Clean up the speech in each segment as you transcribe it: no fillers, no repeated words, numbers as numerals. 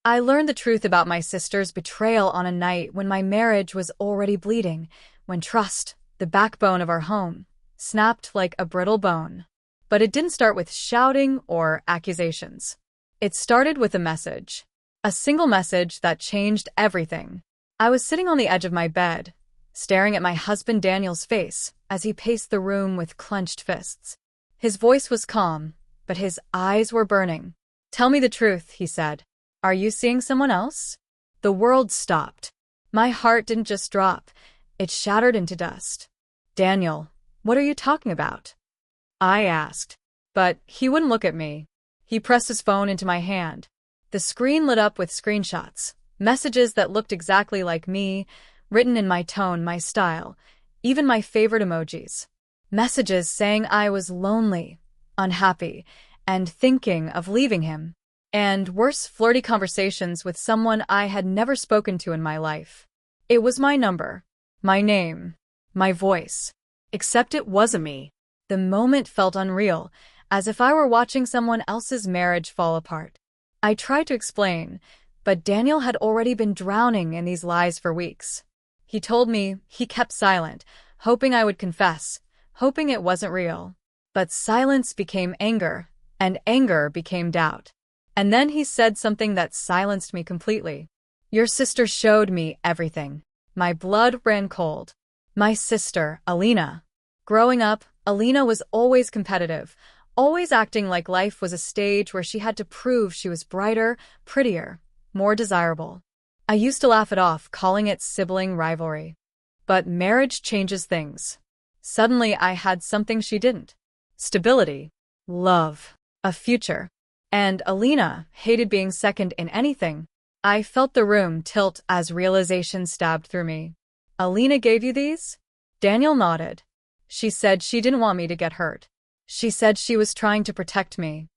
I learned the truth about my sister's betrayal on a night when my marriage was already bleeding, when trust, the backbone of our home, snapped like a brittle bone. But it didn't start with shouting or accusations. It started with a message. A single message that changed everything. I was sitting on the edge of my bed, staring at my husband Daniel's face as he paced the room with clenched fists. His voice was calm, but his eyes were burning. "Tell me the truth," he said. "Are you seeing someone else?" The world stopped. My heart didn't just drop, it shattered into dust. "Daniel, what are you talking about?" I asked. But he wouldn't look at me. He pressed his phone into my hand. The screen lit up with screenshots, messages that looked exactly like me, written in my tone, my style, even my favorite emojis. Messages saying I was lonely, unhappy, and thinking of leaving him. And worse, flirty conversations with someone I had never spoken to in my life. It was my number, my name, my voice. Except it wasn't me. The moment felt unreal, as if I were watching someone else's marriage fall apart. I tried to explain, but Daniel had already been drowning in these lies for weeks. He told me he kept silent, hoping I would confess, hoping it wasn't real. But silence became anger, and anger became doubt. And then he said something that silenced me completely. "Your sister showed me everything." My blood ran cold. My sister, Alina. Growing up, Alina was always competitive, always acting like life was a stage where she had to prove she was brighter, prettier, more desirable. I used to laugh it off, calling it sibling rivalry. But marriage changes things. Suddenly I had something she didn't. Stability, love, a future. And Alina hated being second in anything. I felt the room tilt as realization stabbed through me. "Alina gave you these?" Daniel nodded. "She said she didn't want me to get hurt. She said she was trying to protect me."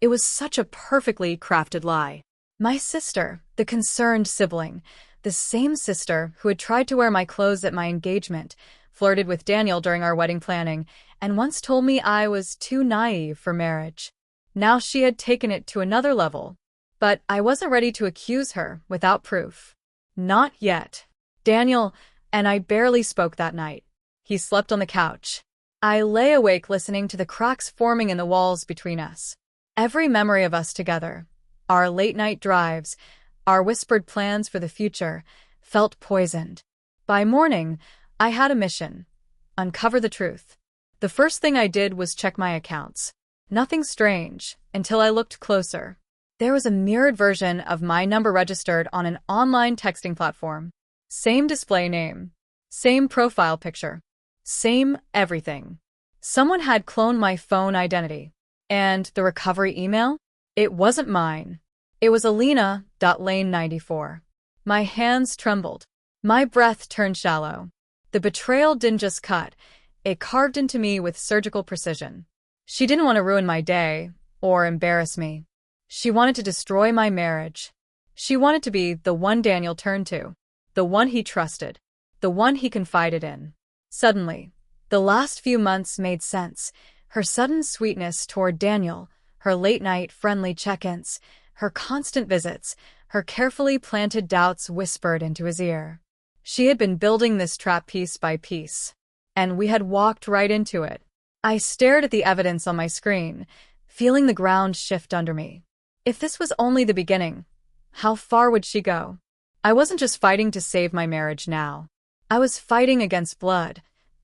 It was such a perfectly crafted lie. My sister, the concerned sibling, the same sister who had tried to wear my clothes at my engagement, flirted with Daniel during our wedding planning, and once told me I was too naive for marriage. Now she had taken it to another level. But I wasn't ready to accuse her without proof. Not yet. Daniel and I barely spoke that night. He slept on the couch. I lay awake listening to the cracks forming in the walls between us. Every memory of us together, our late-night drives, our whispered plans for the future, felt poisoned. By morning, I had a mission: uncover the truth. The first thing I did was check my accounts. Nothing strange, until I looked closer. There was a mirrored version of my number registered on an online texting platform. Same display name, same profile picture, same everything. Someone had cloned my phone identity. And the recovery email? It wasn't mine. It was Alina.Lane94. My hands trembled. My breath turned shallow. The betrayal didn't just cut, it carved into me with surgical precision. She didn't want to ruin my day or embarrass me. She wanted to destroy my marriage. She wanted to be the one Daniel turned to, the one he trusted, the one he confided in. Suddenly, the last few months made sense. Her sudden sweetness toward Daniel, her late-night friendly check-ins, her constant visits, her carefully planted doubts whispered into his ear. She had been building this trap piece by piece, and we had walked right into it. I stared at the evidence on my screen, feeling the ground shift under me. If this was only the beginning, how far would she go? I wasn't just fighting to save my marriage now. I was fighting against blood,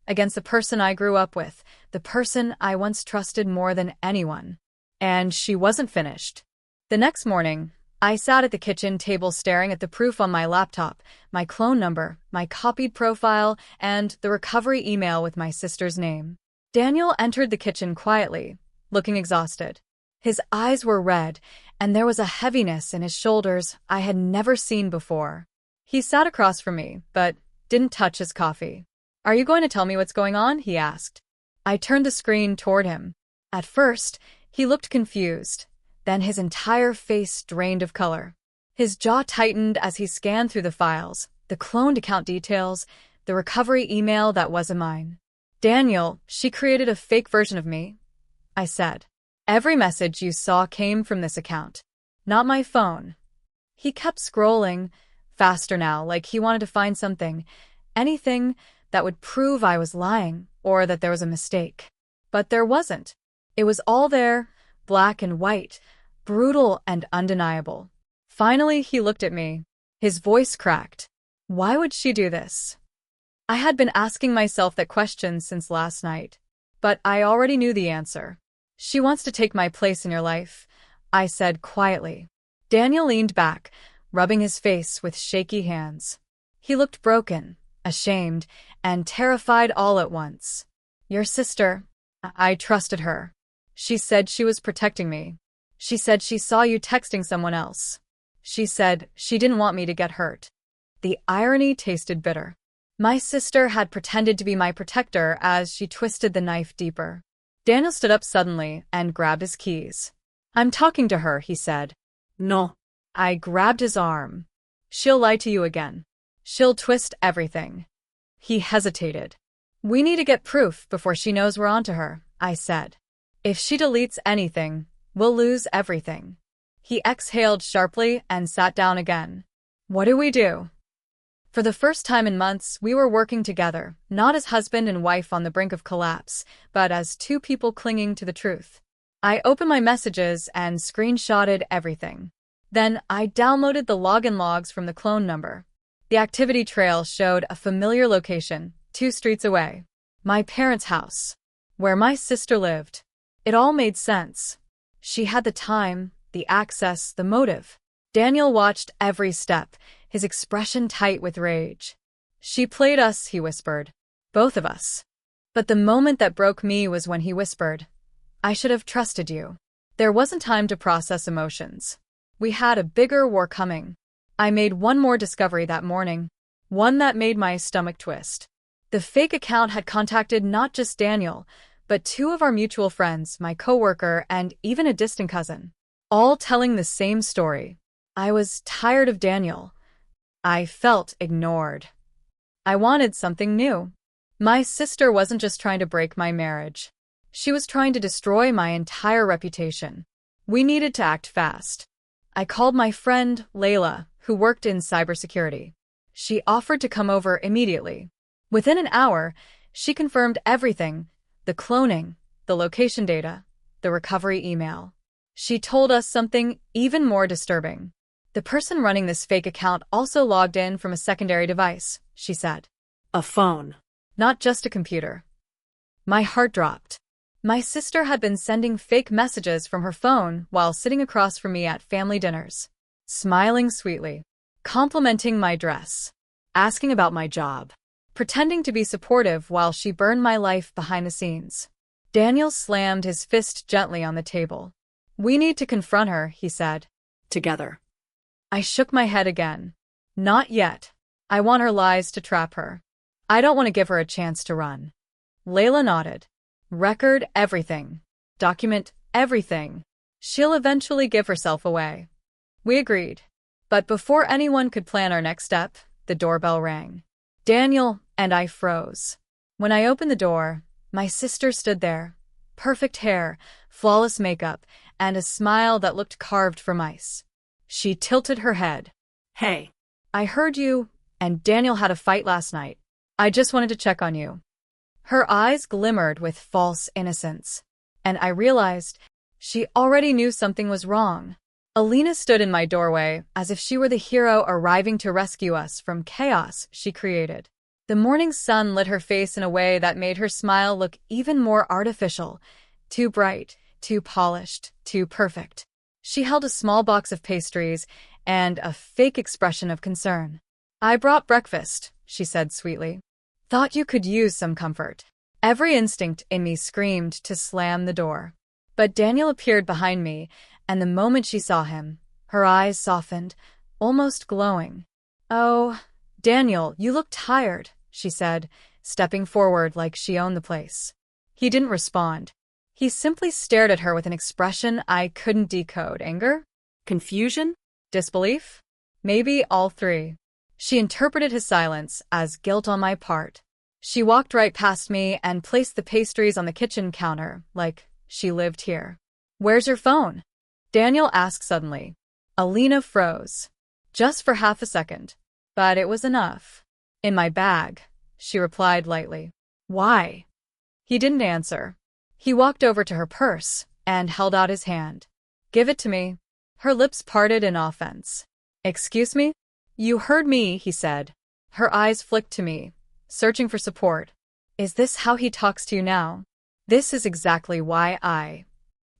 against the person I grew up with, the person I once trusted more than anyone. And she wasn't finished. The next morning, I sat at the kitchen table staring at the proof on my laptop, my clone number, my copied profile, and the recovery email with my sister's name. Daniel entered the kitchen quietly, looking exhausted. His eyes were red, and there was a heaviness in his shoulders I had never seen before. He sat across from me, but didn't touch his coffee. "Are you going to tell me what's going on?" he asked. I turned the screen toward him. At first, he looked confused. Then his entire face drained of color. His jaw tightened as he scanned through the files, the cloned account details, the recovery email that wasn't mine. "Daniel, she created a fake version of me," I said. "Every message you saw came from this account. Not my phone." He kept scrolling, faster now, like he wanted to find something, anything that would prove I was lying or that there was a mistake. But there wasn't. It was all there, black and white, brutal and undeniable. Finally, he looked at me. His voice cracked. Why would she do this? I had been asking myself that question since last night, but I already knew the answer. She wants to take my place in your life, I said quietly. Daniel leaned back, rubbing his face with shaky hands. He looked broken, ashamed, and terrified all at once. Your sister, I trusted her. She said she was protecting me. She said she saw you texting someone else. She said she didn't want me to get hurt. The irony tasted bitter. My sister had pretended to be my protector as she twisted the knife deeper. Daniel stood up suddenly and grabbed his keys. I'm talking to her, he said. No. I grabbed his arm. She'll lie to you again. She'll twist everything. He hesitated. We need to get proof before she knows we're onto her, I said. If she deletes anything, we'll lose everything. He exhaled sharply and sat down again. What do we do? For the first time in months, we were working together, not as husband and wife on the brink of collapse, but as two people clinging to the truth. I opened my messages and screenshotted everything. Then I downloaded the login logs from the clone number. The activity trail showed a familiar location, 2 streets away. My parents' house, where my sister lived. It all made sense. She had the time, the access, the motive. Daniel watched every step, his expression tight with rage. She played us, he whispered. Both of us. But the moment that broke me was when he whispered, I should have trusted you. There wasn't time to process emotions. We had a bigger war coming. I made one more discovery that morning, one that made my stomach twist. The fake account had contacted not just Daniel, but 2 of our mutual friends, my coworker, and even a distant cousin, all telling the same story. I was tired of Daniel. I felt ignored. I wanted something new. My sister wasn't just trying to break my marriage. She was trying to destroy my entire reputation. We needed to act fast. I called my friend, Layla, who worked in cybersecurity. She offered to come over immediately. Within an hour, she confirmed everything: the cloning, the location data, the recovery email. She told us something even more disturbing. The person running this fake account also logged in from a secondary device, she said. A phone. Not just a computer. My heart dropped. My sister had been sending fake messages from her phone while sitting across from me at family dinners, smiling sweetly, complimenting my dress, asking about my job, pretending to be supportive while she burned my life behind the scenes. Daniel slammed his fist gently on the table. We need to confront her, he said. Together. I shook my head again. Not yet. I want her lies to trap her. I don't want to give her a chance to run. Layla nodded. Record everything. Document everything. She'll eventually give herself away. We agreed. But before anyone could plan our next step, the doorbell rang. Daniel and I froze. When I opened the door, my sister stood there. Perfect hair, flawless makeup, and a smile that looked carved from ice. She tilted her head. Hey. I heard you and Daniel had a fight last night. I just wanted to check on you. Her eyes glimmered with false innocence, and I realized she already knew something was wrong. Alina stood in my doorway as if she were the hero arriving to rescue us from chaos she created. The morning sun lit her face in a way that made her smile look even more artificial, too bright, too polished, too perfect. She held a small box of pastries and a fake expression of concern. I brought breakfast, she said sweetly. Thought you could use some comfort. Every instinct in me screamed to slam the door. But Daniel appeared behind me, and the moment she saw him, her eyes softened, almost glowing. Oh, Daniel, you look tired, she said, stepping forward like she owned the place. He didn't respond. He simply stared at her with an expression I couldn't decode. Anger? Confusion? Disbelief? Maybe all 3. She interpreted his silence as guilt on my part. She walked right past me and placed the pastries on the kitchen counter, like she lived here. Where's your phone? Daniel asked suddenly. Alina froze. Just for half a second. But it was enough. In my bag, she replied lightly. Why? He didn't answer. He walked over to her purse and held out his hand. Give it to me. Her lips parted in offense. Excuse me? You heard me, he said. Her eyes flicked to me, searching for support. Is this how he talks to you now? This is exactly why I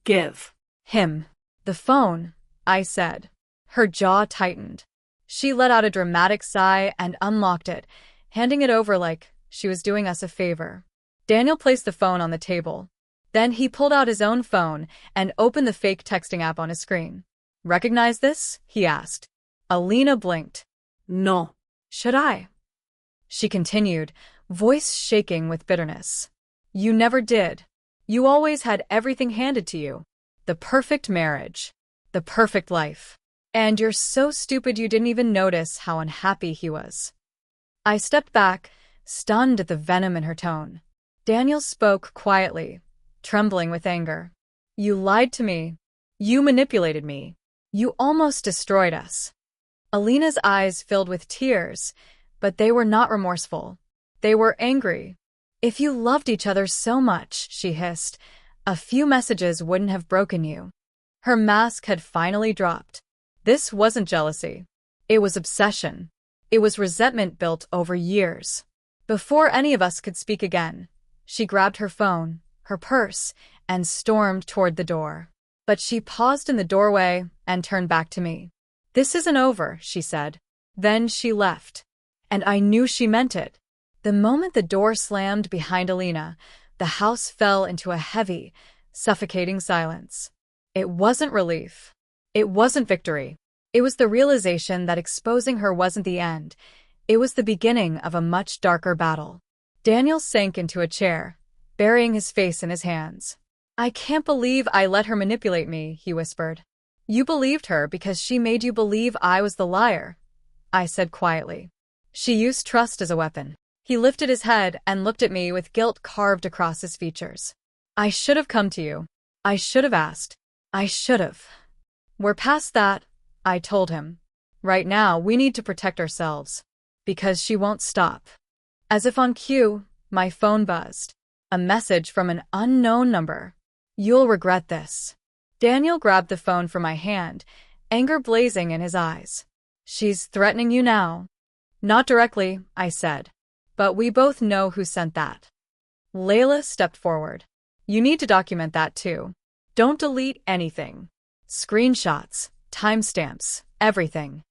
Give him the phone, I said. Her jaw tightened. She let out a dramatic sigh and unlocked it, handing it over like she was doing us a favor. Daniel placed the phone on the table. Then he pulled out his own phone and opened the fake texting app on his screen. Recognize this? He asked. Alina blinked. No. Should I? She continued, voice shaking with bitterness. You never did. You always had everything handed to you. The perfect marriage. The perfect life. And you're so stupid you didn't even notice how unhappy he was. I stepped back, stunned at the venom in her tone. Daniel spoke quietly, trembling with anger. You lied to me. You manipulated me. You almost destroyed us. Alina's eyes filled with tears, but they were not remorseful. They were angry. If you loved each other so much, she hissed, a few messages wouldn't have broken you. Her mask had finally dropped. This wasn't jealousy. It was obsession. It was resentment built over years. Before any of us could speak again, she grabbed her phone, her purse, and stormed toward the door. But she paused in the doorway and turned back to me. This isn't over, she said. Then she left. And I knew she meant it. The moment the door slammed behind Alina, the house fell into a heavy, suffocating silence. It wasn't relief. It wasn't victory. It was the realization that exposing her wasn't the end. It was the beginning of a much darker battle. Daniel sank into a chair, burying his face in his hands. I can't believe I let her manipulate me, he whispered. You believed her because she made you believe I was the liar, I said quietly. She used trust as a weapon. He lifted his head and looked at me with guilt carved across his features. I should have come to you. I should have asked. I should have. We're past that, I told him. Right now, we need to protect ourselves. Because she won't stop. As if on cue, my phone buzzed. A message from an unknown number. You'll regret this. Daniel grabbed the phone from my hand, anger blazing in his eyes. She's threatening you now. Not directly, I said. But we both know who sent that. Layla stepped forward. You need to document that too. Don't delete anything. Screenshots, timestamps, everything.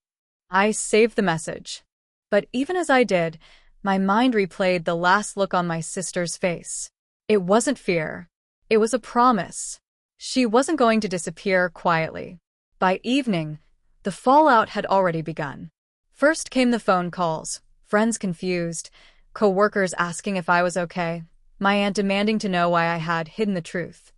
I saved the message. But even as I did, my mind replayed the last look on my sister's face. It wasn't fear. It was a promise. She wasn't going to disappear quietly. By evening, the fallout had already begun. First came the phone calls, friends confused, co-workers asking if I was okay, my aunt demanding to know why I had hidden the truth.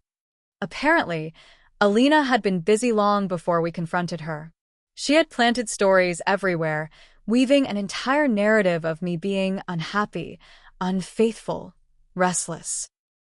Apparently, Alina had been busy long before we confronted her. She had planted stories everywhere, weaving an entire narrative of me being unhappy, unfaithful, restless.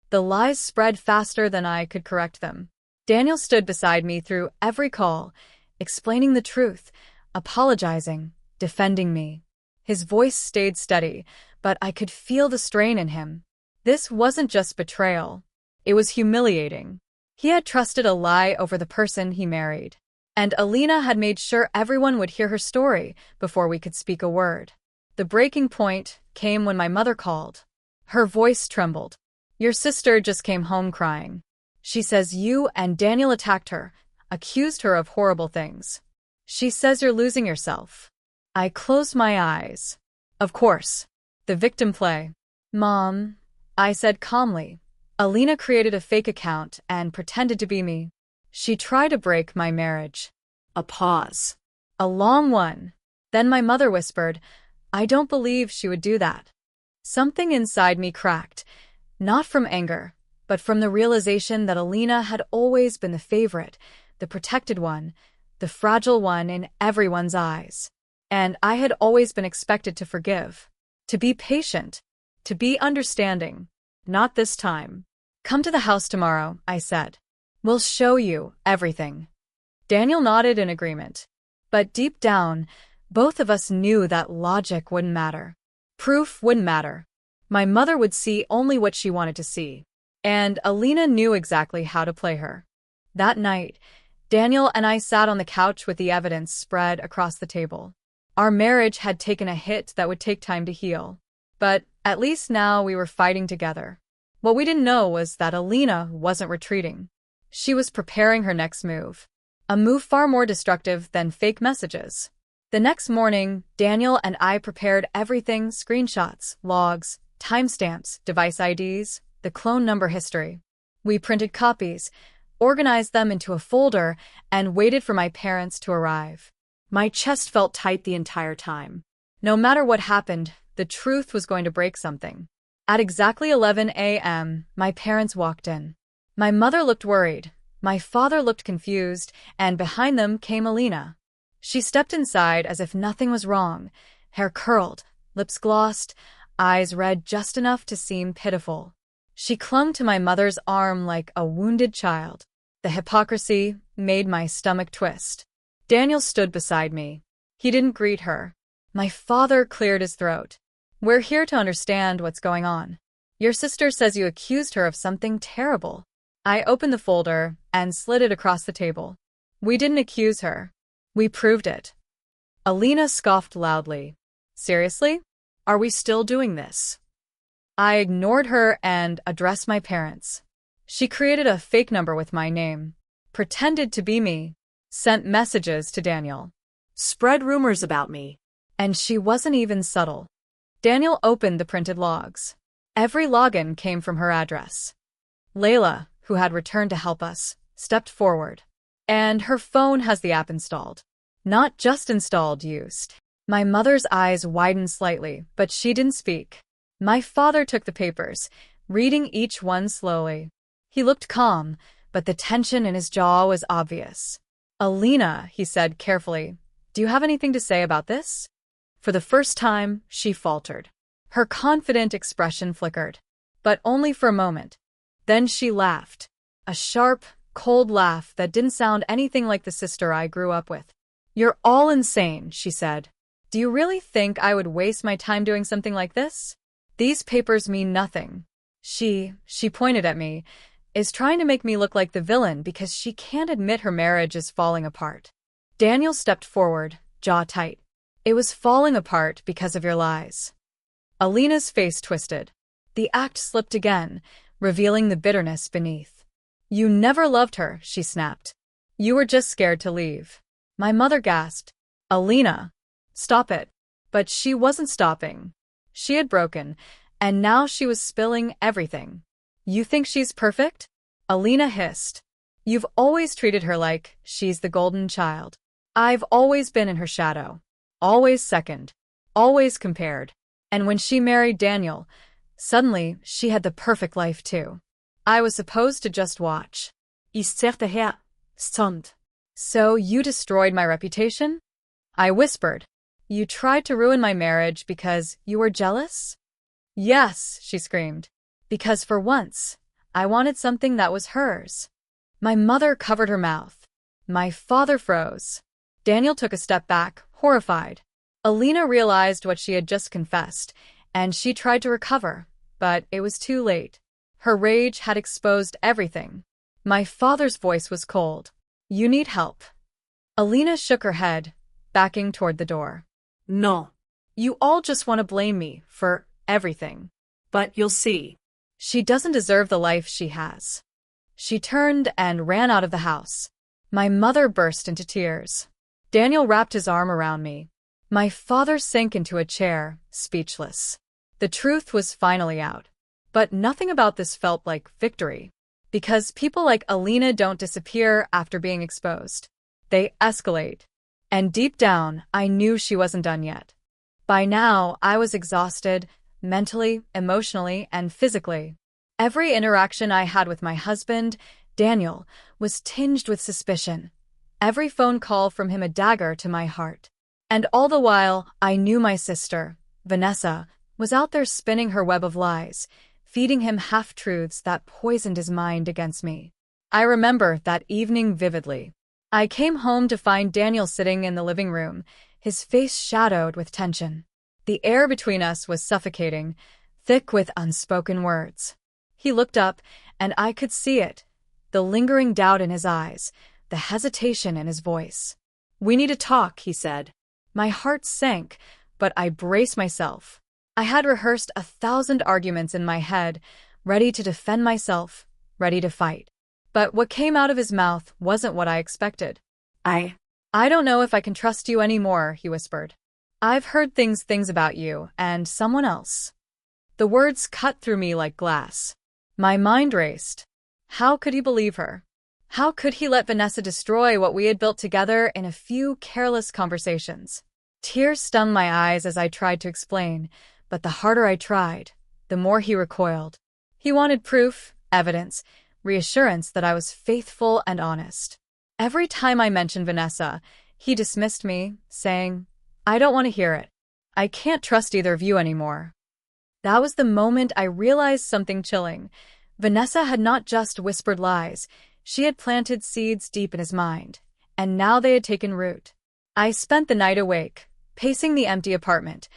The lies spread faster than I could correct them. Daniel stood beside me through every call, explaining the truth, apologizing, defending me. His voice stayed steady, but I could feel the strain in him. This wasn't just betrayal. It was humiliating. He had trusted a lie over the person he married. And Alina had made sure everyone would hear her story before we could speak a word. The breaking point came when my mother called. Her voice trembled. Your sister just came home crying. She says you and Daniel attacked her, accused her of horrible things. She says you're losing yourself. I closed my eyes. Of course. The victim play. Mom, I said calmly. Alina created a fake account and pretended to be me. She tried to break my marriage. A pause. A long one. Then my mother whispered, I don't believe she would do that. Something inside me cracked. Not from anger, but from the realization that Alina had always been the favorite, the protected one, the fragile one in everyone's eyes. And I had always been expected to forgive, to be patient, to be understanding. Not this time. Come to the house tomorrow, I said. We'll show you everything. Daniel nodded in agreement. But deep down, both of us knew that logic wouldn't matter. Proof wouldn't matter. My mother would see only what she wanted to see. And Alina knew exactly how to play her. That night, Daniel and I sat on the couch with the evidence spread across the table. Our marriage had taken a hit that would take time to heal. But at least now we were fighting together. What we didn't know was that Alina wasn't retreating. She was preparing her next move. A move far more destructive than fake messages. The next morning, Daniel and I prepared everything: screenshots, logs, timestamps, device IDs, the clone number history. We printed copies, organized them into a folder, and waited for my parents to arrive. My chest felt tight the entire time. No matter what happened, the truth was going to break something. At exactly 11 a.m., my parents walked in. My mother looked worried, my father looked confused, and behind them came Alina. She stepped inside as if nothing was wrong, hair curled, lips glossed, eyes red just enough to seem pitiful. She clung to my mother's arm like a wounded child. The hypocrisy made my stomach twist. Daniel stood beside me. He didn't greet her. My father cleared his throat. "We're here to understand what's going on. Your sister says you accused her of something terrible." I opened the folder and slid it across the table. "We didn't accuse her. We proved it." Alina scoffed loudly. "Seriously? Are we still doing this?" I ignored her and addressed my parents. She created a fake number with my name, pretended to be me, sent messages to Daniel, Spread rumors about me. and she wasn't even subtle. Daniel opened the printed logs. Every login came from her address. Layla, who had returned to help us, stepped forward. "And her phone has the app installed. Not just installed, used." My mother's eyes widened slightly, but she didn't speak. My father took the papers, reading each one slowly. He looked calm, but the tension in his jaw was obvious. "Alina," he said carefully, "do you have anything to say about this?" For the first time, she faltered. Her confident expression flickered, but only for a moment. Then she laughed. A sharp, cold laugh that didn't sound anything like the sister I grew up with. "You're all insane," she said. "Do you really think I would waste my time doing something like this? These papers mean nothing. She pointed at me, is trying to make me look like the villain because she can't admit her marriage is falling apart." Daniel stepped forward, jaw tight. "It was falling apart because of your lies." Alina's face twisted. The act slipped again, revealing the bitterness beneath. "You never loved her," she snapped. "You were just scared to leave." My mother gasped. "Alina, stop it." But she wasn't stopping. She had broken, and now she was spilling everything. "You think she's perfect?" Alina hissed. "You've always treated her like she's the golden child. I've always been in her shadow. Always second. Always compared. And when she married Daniel, suddenly she had the perfect life too. I was supposed to just watch." I zerte her. Stunned. "So you destroyed my reputation?" I whispered. "You tried to ruin my marriage because you were jealous?" "Yes," she screamed. "Because for once, I wanted something that was hers." My mother covered her mouth. My father froze. Daniel took a step back, horrified. Alina realized what she had just confessed, and she tried to recover, but it was too late. Her rage had exposed everything. My father's voice was cold. "You need help." Alina shook her head, backing toward the door. No. "You all just want to blame me for everything. But you'll see. She doesn't deserve the life she has." She turned and ran out of the house. My mother burst into tears. Daniel wrapped his arm around me. My father sank into a chair, speechless. The truth was finally out. But nothing about this felt like victory. Because people like Alina don't disappear after being exposed. They escalate. And deep down, I knew she wasn't done yet. By now, I was exhausted, mentally, emotionally, and physically. Every interaction I had with my husband, Daniel, was tinged with suspicion. Every phone call from him a dagger to my heart. And all the while, I knew my sister, Vanessa, was out there spinning her web of lies, feeding him half-truths that poisoned his mind against me. I remember that evening vividly. I came home to find Daniel sitting in the living room, his face shadowed with tension. The air between us was suffocating, thick with unspoken words. He looked up, and I could see it, the lingering doubt in his eyes, the hesitation in his voice. "We need to talk," he said. My heart sank, but I braced myself. I had rehearsed 1,000 arguments in my head, ready to defend myself, ready to fight. But what came out of his mouth wasn't what I expected. I don't know if I can trust you anymore," he whispered. "I've heard things about you and someone else." The words cut through me like glass. My mind raced. How could he believe her? How could he let Vanessa destroy what we had built together in a few careless conversations? Tears stung my eyes as I tried to explain, but the harder I tried, the more he recoiled. He wanted proof, evidence, reassurance that I was faithful and honest. Every time I mentioned Vanessa, he dismissed me, saying, "I don't want to hear it. I can't trust either of you anymore." That was the moment I realized something chilling. Vanessa had not just whispered lies, she had planted seeds deep in his mind, and now they had taken root. I spent the night awake, pacing the empty apartment,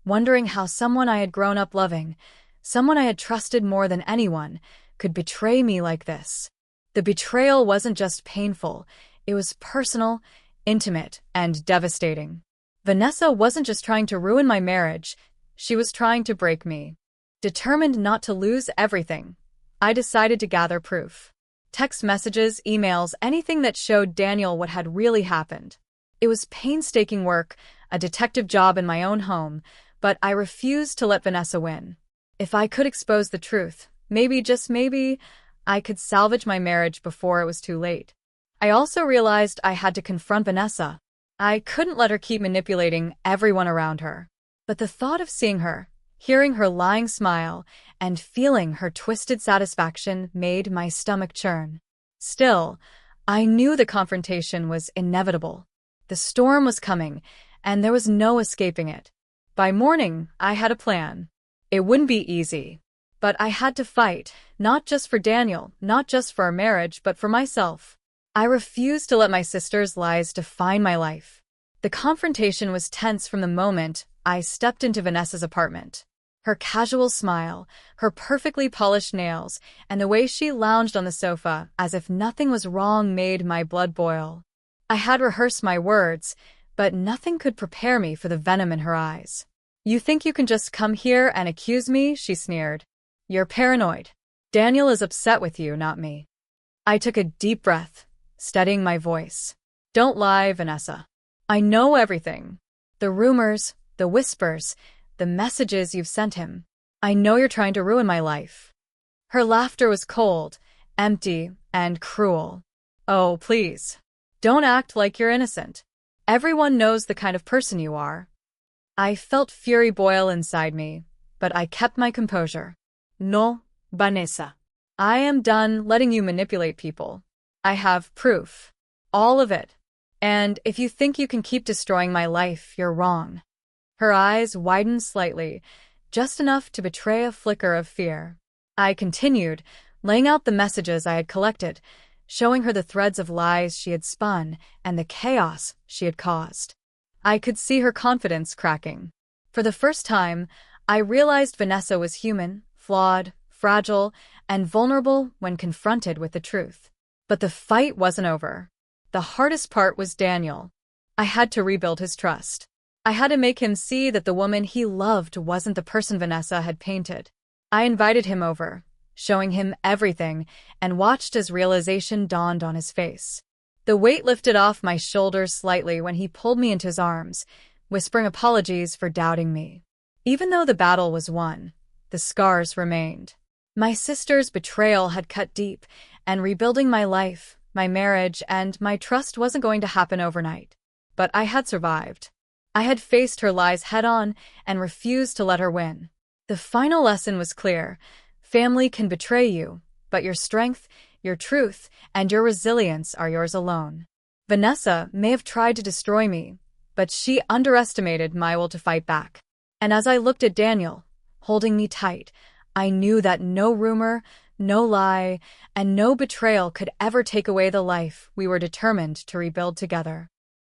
wondering how someone I had grown up loving, someone I had trusted more than anyone, could betray me like this. The betrayal wasn't just painful, it was personal, intimate, and devastating. Vanessa wasn't just trying to ruin my marriage, she was trying to break me. Determined not to lose everything, I decided to gather proof. Text messages, emails, anything that showed Daniel what had really happened. It was painstaking work, a detective job in my own home, but I refused to let Vanessa win. If I could expose the truth, maybe, just maybe, I could salvage my marriage before it was too late. I also realized I had to confront Vanessa. I couldn't let her keep manipulating everyone around her. But the thought of seeing her, hearing her lying smile, and feeling her twisted satisfaction made my stomach churn. Still, I knew the confrontation was inevitable. The storm was coming, and there was no escaping it. By morning, I had a plan. It wouldn't be easy. But I had to fight, not just for Daniel, not just for our marriage, but for myself. I refused to let my sister's lies define my life. The confrontation was tense from the moment I stepped into Vanessa's apartment. Her casual smile, her perfectly polished nails, and the way she lounged on the sofa as if nothing was wrong made my blood boil. I had rehearsed my words, but nothing could prepare me for the venom in her eyes. "You think you can just come here and accuse me?" she sneered. "You're paranoid. Daniel is upset with you, not me." I took a deep breath, steadying my voice. "Don't lie, Vanessa. I know everything. The rumors, the whispers, the messages you've sent him. I know you're trying to ruin my life." Her laughter was cold, empty, and cruel. "Oh, please. Don't act like you're innocent. Everyone knows the kind of person you are." I felt fury boil inside me, but I kept my composure. "No, Vanessa. I am done letting you manipulate people. I have proof. All of it. And if you think you can keep destroying my life, you're wrong." Her eyes widened slightly, just enough to betray a flicker of fear. I continued, laying out the messages I had collected, showing her the threads of lies she had spun and the chaos she had caused. I could see her confidence cracking. For the first time, I realized Vanessa was human, flawed, fragile, and vulnerable when confronted with the truth. But the fight wasn't over. The hardest part was Daniel. I had to rebuild his trust. I had to make him see that the woman he loved wasn't the person Vanessa had painted. I invited him over, showing him everything, and watched as realization dawned on his face. The weight lifted off my shoulders slightly when he pulled me into his arms, whispering apologies for doubting me. Even though the battle was won, the scars remained. My sister's betrayal had cut deep, and rebuilding my life, my marriage, and my trust wasn't going to happen overnight. But I had survived. I had faced her lies head-on and refused to let her win. The final lesson was clear. Family can betray you, but your strength, your truth, and your resilience are yours alone. Vanessa may have tried to destroy me, but she underestimated my will to fight back. And as I looked at Daniel, holding me tight, I knew that no rumor, no lie, and no betrayal could ever take away the life we were determined to rebuild together.